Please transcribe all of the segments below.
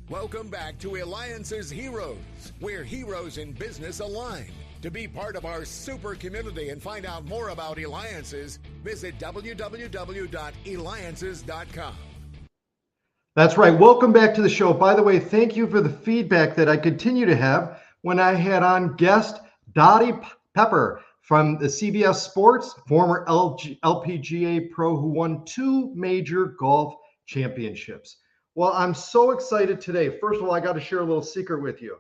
Welcome back to Eliances Heroes, where heroes in business align. To be part of our super community and find out more about Eliances, visit www.eliances.com. That's right. Welcome back to the show. By the way, thank you for the feedback that I continue to have when I had on guest Dottie Pepper from the CBS Sports, former LPGA pro who won 2 major golf championships. Well, I'm so excited today. First of all, I got to share a little secret with you.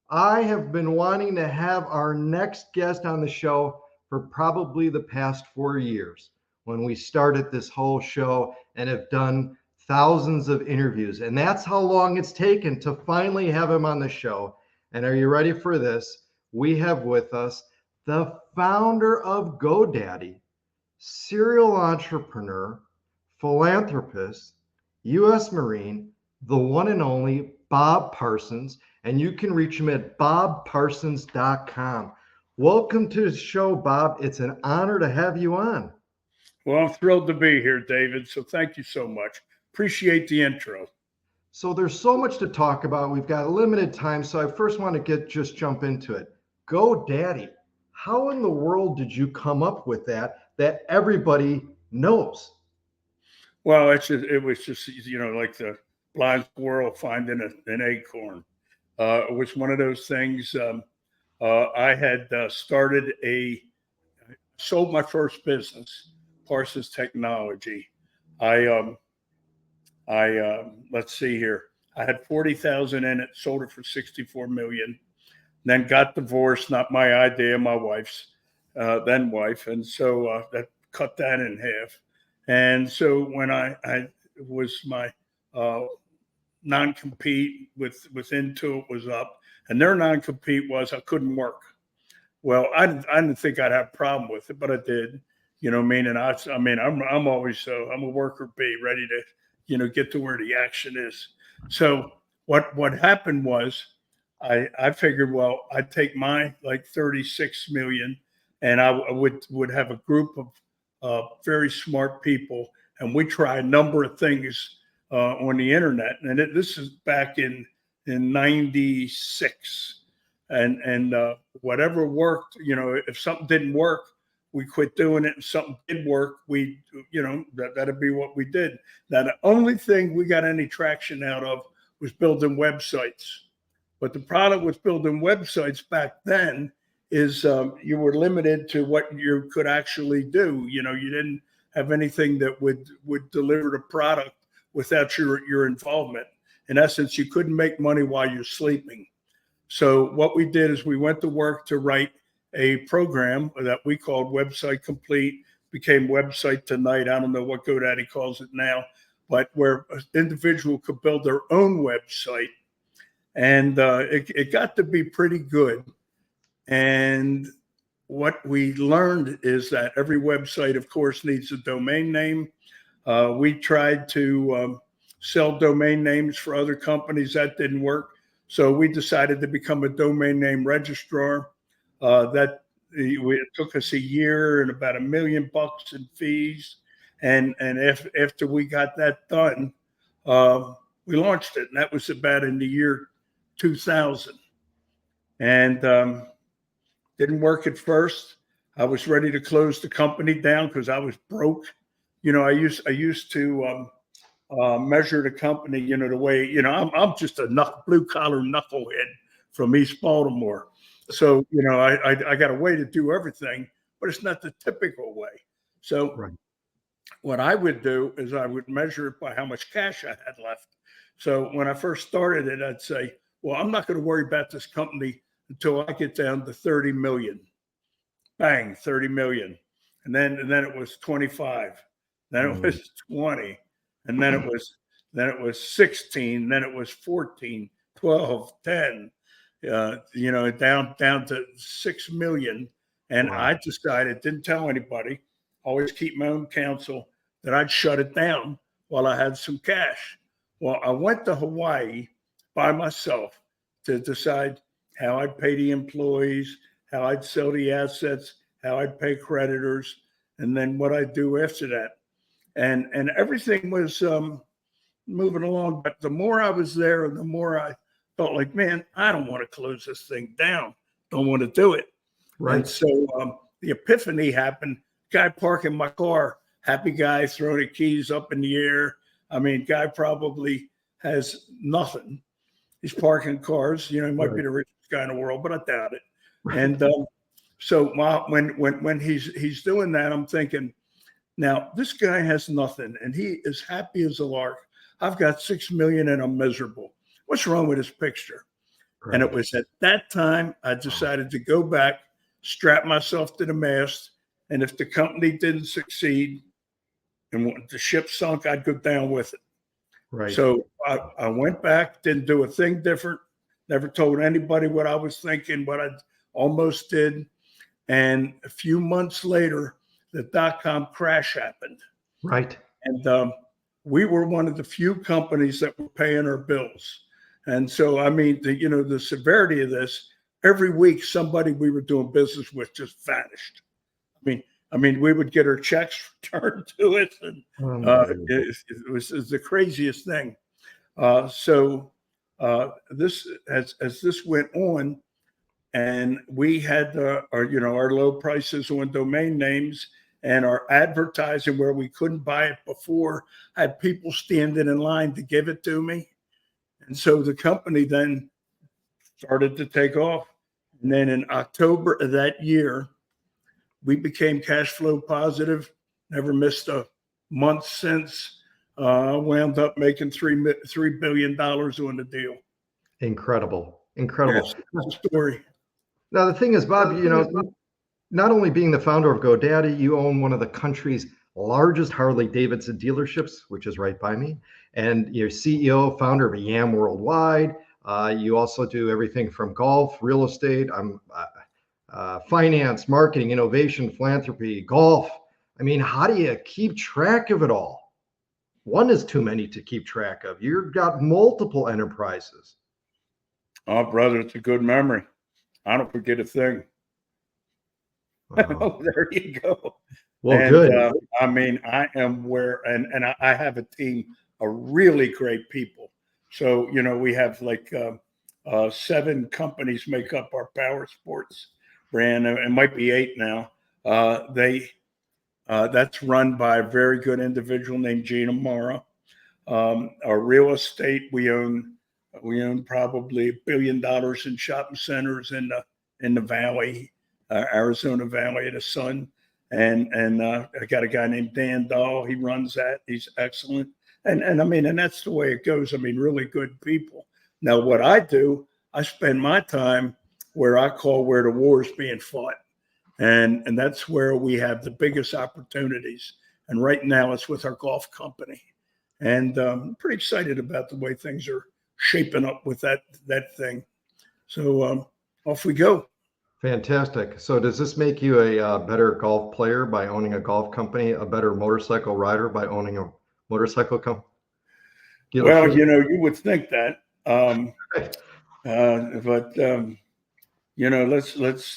I have been wanting to have our next guest on the show for probably the past 4 years when we started this whole show and have done thousands of interviews. And that's how long it's taken to finally have him on the show. And are you ready for this? We have with us the founder of GoDaddy, serial entrepreneur, philanthropist, U.S. Marine, the one and only Bob Parsons, and you can reach him at bobparsons.com. Welcome to the show, Bob. It's an honor to have you on. Well, I'm thrilled to be here, David, so thank you so much. Appreciate the intro. So there's so much to talk about. We've got a limited time, so I first want to just jump into it. GoDaddy. How in the world did you come up with that everybody knows? Well, it was just, like the blind squirrel finding an acorn. It was one of those things. I had sold my first business, Parsons Technology. Let's see here. I had 40,000 in it, sold it for 64 million. Then got divorced, not my idea, my wife's, then wife. And so that cut that in half. And so when I was my non-compete with Intuit was up, and their non-compete was I couldn't work. Well, I didn't think I'd have a problem with it, but I did. You know what I mean? And I'm always I'm a worker bee, ready to get to where the action is. So what happened was I figured, well, I'd take my like 36 million, and I would have a group of very smart people, and we try a number of things on the internet. And this is back in 96, and whatever worked, if something didn't work, we quit doing it. If something did work, that'd be what we did. Now, the only thing we got any traction out of was building websites. But the problem with building websites back then is you were limited to what you could actually do. You didn't have anything that would deliver the product without your involvement. In essence, you couldn't make money while you're sleeping. So what we did is we went to work to write a program that we called Website Complete, became Website Tonight. I don't know what GoDaddy calls it now, but where an individual could build their own website. And it got to be pretty good. And what we learned is that every website, of course, needs a domain name. We tried to sell domain names for other companies. That didn't work. So we decided to become a domain name registrar. It took us a year and about $1 million in fees. And after we got that done, we launched it. And that was about in the year 2000. And didn't work at first. I was ready to close the company down because I was broke. I used to measure the company, the way, I'm just a blue collar knucklehead from East Baltimore. So, I got a way to do everything, but it's not the typical way. So right. What I would do is I would measure it by how much cash I had left. So when I first started it, I'd say, well, I'm not going to worry about this company until I get down to 30 million. Bang, 30 million. And then it was 25. Then it was 20. And then it was 16. Then it was 14, 12, 10. Down to 6 million. And wow. I decided, didn't tell anybody, always keep my own counsel, that I'd shut it down while I had some cash. Well, I went to Hawaii by myself to decide how I'd pay the employees, how I'd sell the assets, how I'd pay creditors, and then what I'd do after that. And everything was moving along. But the more I was there, the more I felt like, man, I don't want to close this thing down. Don't want to do it. Right. And so the epiphany happened. Guy parking my car, happy guy throwing the keys up in the air. I mean, guy probably has nothing. He's parking cars. You know, he might be the richest guy in the world, but I doubt it. Right. And so when he's doing that, I'm thinking, now this guy has nothing, and he is happy as a lark. I've got 6 million, and I'm miserable. What's wrong with his picture? Right. And it was at that time I decided to go back, strap myself to the mast, and if the company didn't succeed and the ship sunk, I'd go down with it. Right. So I went back, didn't do a thing different, never told anybody what I was thinking, but I almost did. And a few months later, the dot-com crash happened. Right. And we were one of the few companies that were paying our bills. And so, I mean, the severity of this, every week somebody we were doing business with just vanished. I mean, we would get our checks returned to us, and it was the craziest thing. So this, as this went on, and we had our low prices on domain names and our advertising where we couldn't buy it before, I had people standing in line to give it to me. And so the company then started to take off. And then in October of that year, we became cash flow positive, never missed a month since, wound up making $3 billion on the deal. Incredible. Yes, that's the story. Now, the thing is, Bob, not only being the founder of GoDaddy, you own one of the country's largest Harley Davidson dealerships, which is right by me. And you're CEO, founder of Yam Worldwide. You also do everything from golf, real estate, finance, marketing, innovation, philanthropy, golf. I mean, how do you keep track of it all? One is too many to keep track of. You've got multiple enterprises. Oh, brother, it's a good memory. I don't forget a thing. Oh, there you go. Well, and, good. I mean, I am and I have a team of really great people. So, we have like 7 companies make up our power sports brand. It might be 8 now. That's run by a very good individual named Gina Mara. Our real estate, we own probably $1 billion in shopping centers in the Valley, Arizona Valley, the Sun. And I got a guy named Dan Dahl. He runs that. He's excellent. And I mean, and that's the way it goes. I mean, really good people. Now, what I do, I spend my time where I call where the war is being fought. And that's where we have the biggest opportunities. And right now it's with our golf company. And I'm pretty excited about the way things are shaping up with that thing. So off we go. Fantastic. So does this make you a better golf player by owning a golf company, a better motorcycle rider by owning a motorcycle company? Well, you would think that. But let's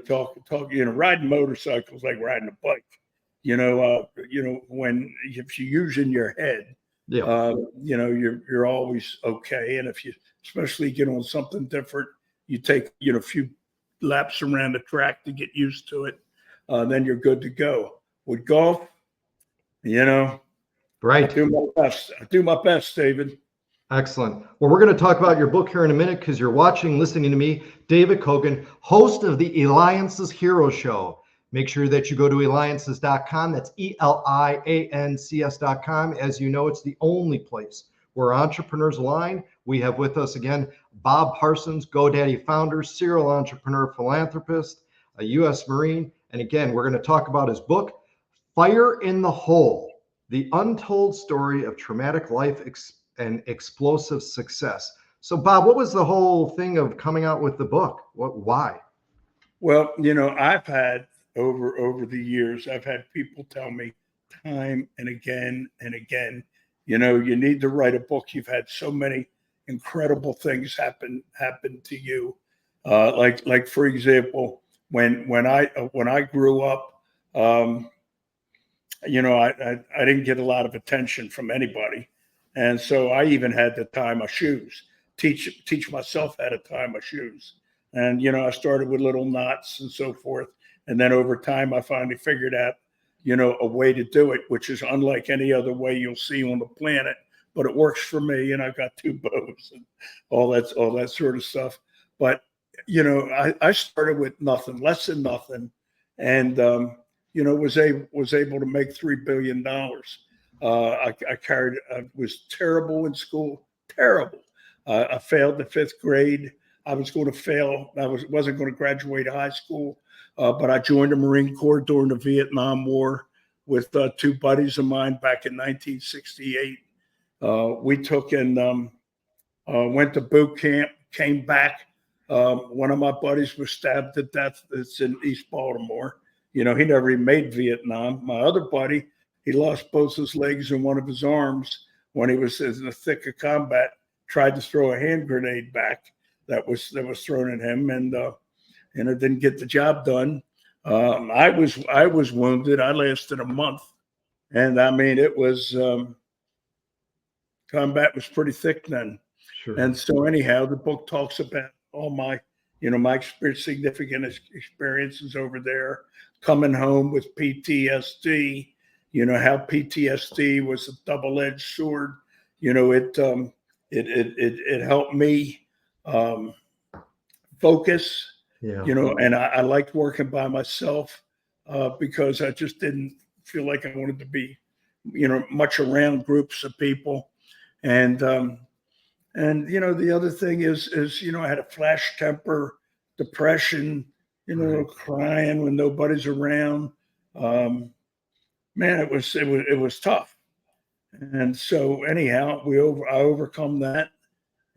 talk. Riding motorcycles like riding a bike. When if you're using your head, you're always okay. And if you especially get on something different, you take a few laps around the track to get used to it, then you're good to go. With golf, right. I do my best, David. Excellent. Well, we're going to talk about your book here in a minute because you're listening to me, David Cogan, host of the Eliances Heroes Show. Make sure that you go to Eliances.com. That's ELIANCS.com. As you know, it's the only place where entrepreneurs align. We have with us again, Bob Parsons, GoDaddy founder, serial entrepreneur, philanthropist, a U.S. Marine. And again, we're going to talk about his book, Fire in the Hole, the untold story of traumatic life and explosive success. So, Bob, what was the whole thing of coming out with the book? Why? Well, I've had over the years, I've had people tell me time and again, you need to write a book. You've had so many incredible things happen to you. Like for example, when I grew up, I didn't get a lot of attention from anybody. And so I even had to tie my shoes, teach myself how to tie my shoes. And, I started with little knots and so forth. And then over time, I finally figured out, a way to do it, which is unlike any other way you'll see on the planet, but it works for me. And I've got 2 bows and all that sort of stuff. But, I started with nothing, less than nothing. And, was able to make $3 billion. I was terrible in school, terrible. I failed the 5th grade. I was going to fail. I wasn't going to graduate high school, but I joined the Marine Corps during the Vietnam War with 2 buddies of mine back in 1968. We took and went to boot camp, came back. One of my buddies was stabbed to death. It's in East Baltimore. He never even made Vietnam. My other buddy, he lost both his legs and one of his arms when he was in the thick of combat, tried to throw a hand grenade back that was thrown at him, and it didn't get the job done. I was wounded. I lasted a month, and I mean it was combat was pretty thick then. Sure. And so anyhow, the book talks about all my my significant experiences over there, coming home with PTSD. How PTSD was a double-edged sword. It helped me focus. Yeah. And I liked working by myself because I just didn't feel like I wanted to be, much around groups of people. And the other thing is I had a flash temper, depression, Right. crying when nobody's around. Man, it was tough. And so anyhow, I overcome that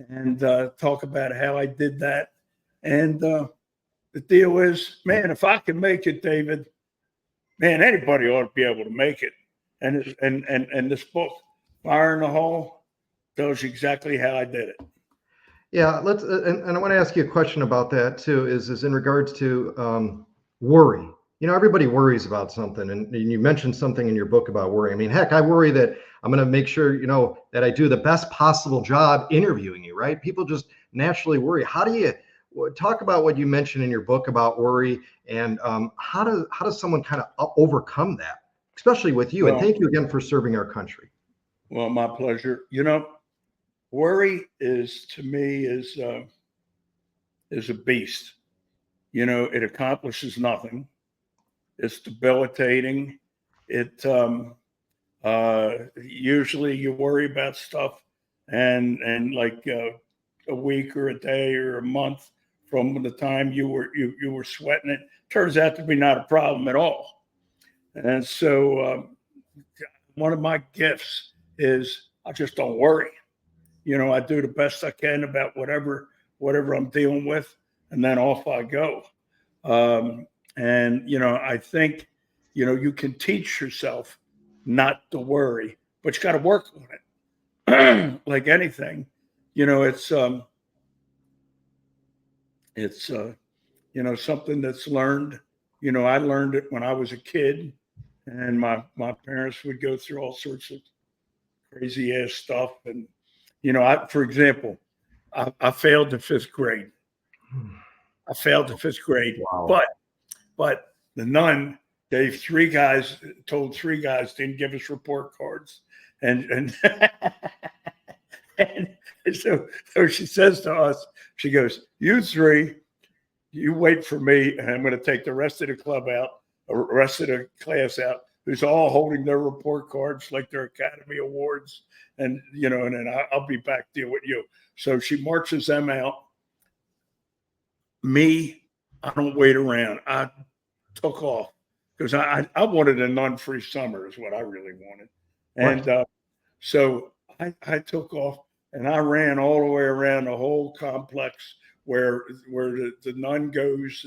and talk about how I did that. And the deal is, man, if I can make it, David, man, anybody ought to be able to make it. And this book, Fire in the Hole, tells you exactly how I did it. Yeah, let's and I want to ask you a question about that too. Is in regards to worry. Everybody worries about something, and you mentioned something in your book about worry. I mean, heck, I worry that I'm going to make sure that I do the best possible job interviewing you. Right? People just naturally worry. How do you talk about what you mentioned in your book about worry, and how does someone kind of overcome that, especially with you? And thank you again for serving our country. Well, my pleasure. Worry to me is a beast. It accomplishes nothing. It's debilitating. It usually you worry about stuff and like a week or a day or a month from the time you were sweating it turns out to be not a problem at all. And so one of my gifts is I just don't worry. I do the best I can about whatever I'm dealing with, and then off I go. And I think you can teach yourself not to worry, but you got to work on it. Like anything, it's something that's learned. I learned it when I was a kid, and my parents would go through all sorts of crazy ass stuff. And for example, I failed the 5th grade. Wow. But the nun gave 3 guys, told 3 guys, didn't give us report cards. And and so she says to us, she goes, you 3, you wait for me, and I'm going to take the rest of the club out, the rest of the class out, who's all holding their report cards like their Academy Awards. And, and then I'll be back to deal with you. So she marches them out. Me, I don't wait around. I took off because I wanted a nun-free summer is what I really wanted. And so I took off and I ran all the way around the whole complex where the nun goes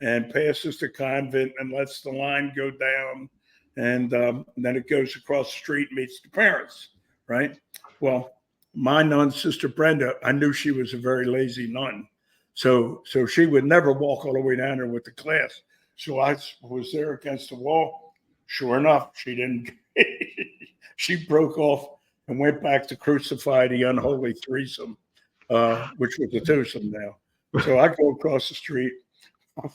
and passes the convent and lets the line go down. And then it goes across the street and meets the parents, right? Well, my nun, Sister Brenda, I knew she was a very lazy nun. So she would never walk all the way down there with the class. So I was there against the wall. Sure enough, she didn't. She broke off and went back to crucify the unholy threesome, which was a twosome now. So I go across the street. My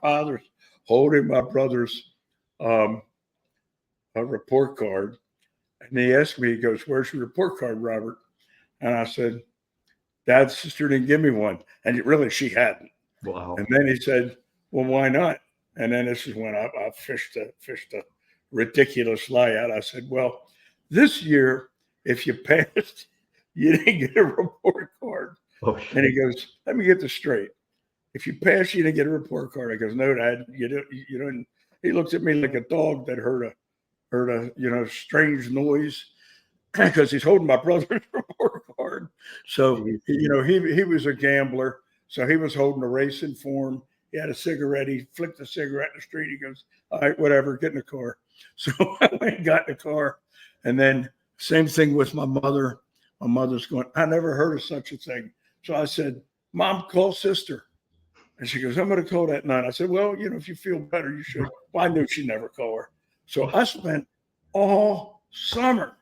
father's holding my brother's a report card. And he asked me, he goes, "Where's your report card, Robert?" And I said, "Dad's sister didn't give me one." And really, she hadn't. Wow. And then he said, "Well, why not?" And then this is when I fished a ridiculous lie out. I said, "Well, this year, if you passed, you didn't get a report card." Oh, and he goes, "Let me get this straight. If you pass, you didn't get a report card." I goes, "No, Dad, you don't." He looks at me like a dog that heard a strange noise, because he's holding my brother's report card. So he was a gambler. So he was holding a racing form. He had a cigarette. He flicked the cigarette in the street. He goes, "All right, whatever, get in the car." So I went and got in the car. And then same thing with my mother. My mother's going, "I never heard of such a thing." So I said, "Mom, call sister." And she goes, "I'm going to call that night." I said, "Well, if you feel better, you should." Well, I knew she'd never call her. So I spent all summer,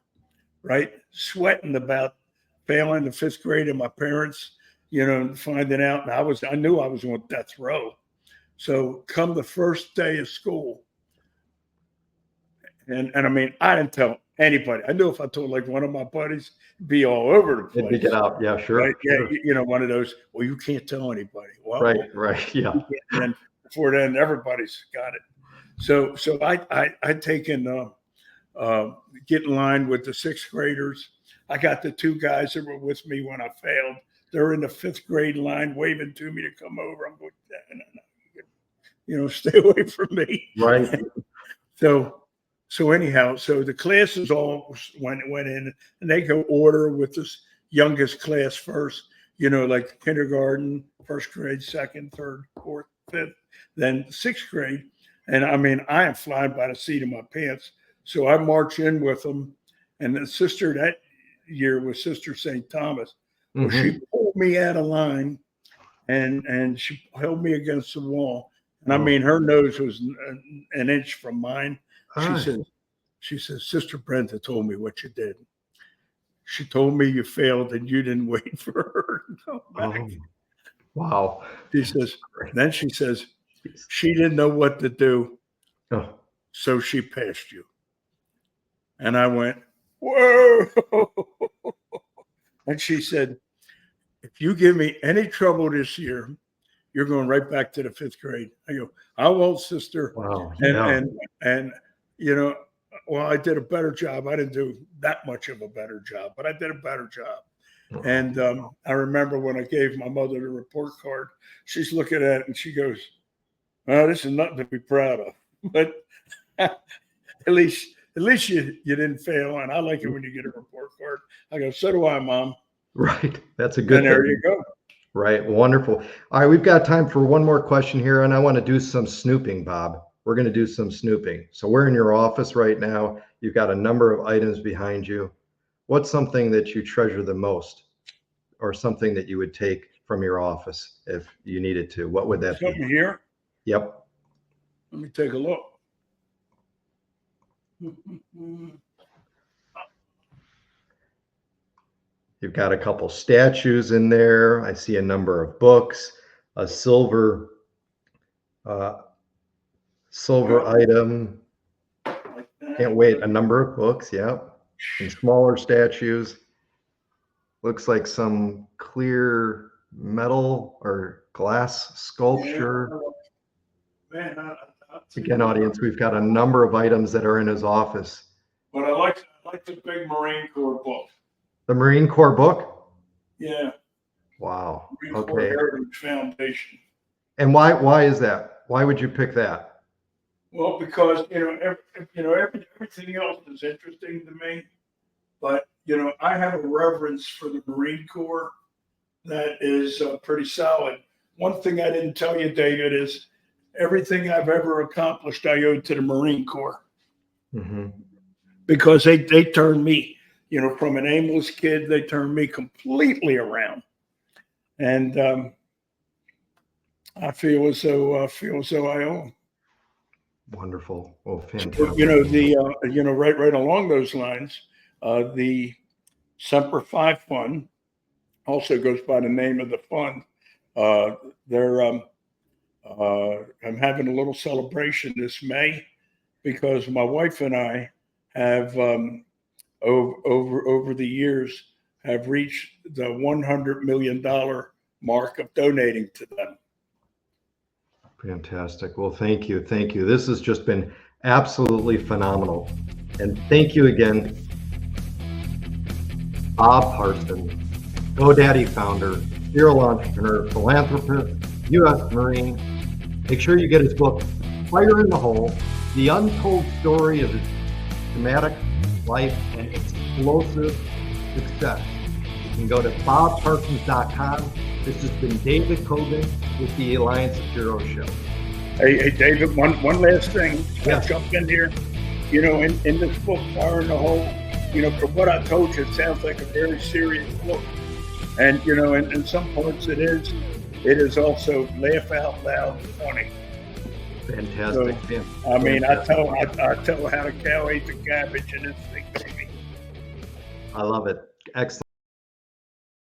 right, sweating about failing the 5th grade and my parents, finding out. And I knew I was on death row. So come the first day of school, and I mean, I didn't tell anybody. I knew if I told like one of my buddies, it'd be all over the place. It'd get out. Yeah, sure. Right? Sure. Yeah, one of those, well, you can't tell anybody. Well, right. Yeah. And before then, everybody's got it. So I'd taken get in line with the 6th graders. I got the 2 guys that were with me when I failed. They're in the 5th grade line waving to me to come over. I'm going, no, stay away from me. Right. So anyhow, so the classes all went in, and they go order with this youngest class first, like kindergarten, 1st grade, 2nd, 3rd, 4th, 5th, then 6th grade. And I mean, I am flying by the seat of my pants. So I march in with them. And the sister that year was Sister St. Thomas. Well, she pulled me out of line and she held me against the wall. And I mean, her nose was an inch from mine. She said, "Sister Brenda told me what you did. She told me you failed and you didn't wait for her to come back." Oh, wow. Then she says, "She didn't know what to do. Oh. So she passed you." And I went, "Whoa." And she said, "If you give me any trouble this year, you're going right back to the 5th grade." I go, "I won't, sister." Wow. And well, I did a better job. I didn't do that much of a better job, but I did a better job. Wow. And I remember when I gave my mother the report card, she's looking at it and she goes, "Oh, this is nothing to be proud of." But at least you didn't fail. And I like it when you get a report card. I go, "So do I, Mom." Right. That's a good thing. And there you go. Right. Wonderful. All right. We've got time for one more question here, and I want to do some snooping, Bob. We're going to do some snooping. So we're in your office right now. You've got a number of items behind you. What's something that you treasure the most, or something that you would take from your office if you needed to? What would that be? Something here? Yep. Let me take a look. You've got a couple statues in there. I see a number of books, a silver item. Can't wait. A number of books. Yep. Some smaller statues. Looks like some clear metal or glass sculpture. Again, audience, we've got a number of items that are in his office. But I like the big Marine Corps book. The Marine Corps book? Yeah. Wow. Marine Corps Heritage Foundation. And why is that? Why would you pick that? Well, because everything else is interesting to me, but I have a reverence for the Marine Corps that is pretty solid. One thing I didn't tell you, David, is everything I've ever accomplished I owe to the Marine Corps. Mm-hmm. Because they turned me, from an aimless kid, they turned me completely around, and I feel as though I owe them. Wonderful. Oh, fantastic. You know, right along those lines, the Semper Fi Fund also goes by the name of the fund. I'm having a little celebration this May because my wife and I have over the years have reached the $100 million mark of donating to them. Fantastic. Well, thank you. Thank you. This has just been absolutely phenomenal. And thank you again, Bob Parsons, GoDaddy founder, serial entrepreneur, philanthropist, U.S. Marine. Make sure you get his book, Fire in the Hole, The Untold Story of his dramatic life and explosive success. You can go to bobparsons.com. This has been David Cogan with the Eliances Heroes Show. Hey, David, one last thing. Yeah. I'll jump in here. You know, in this book, Fire in the Hole, you know, from what I told you, it sounds like a very serious book. And, you know, in some parts it is also laugh out loud funny. Fantastic. So, I mean, I tell how the cow ate the cabbage and it's big baby. I love it. Excellent.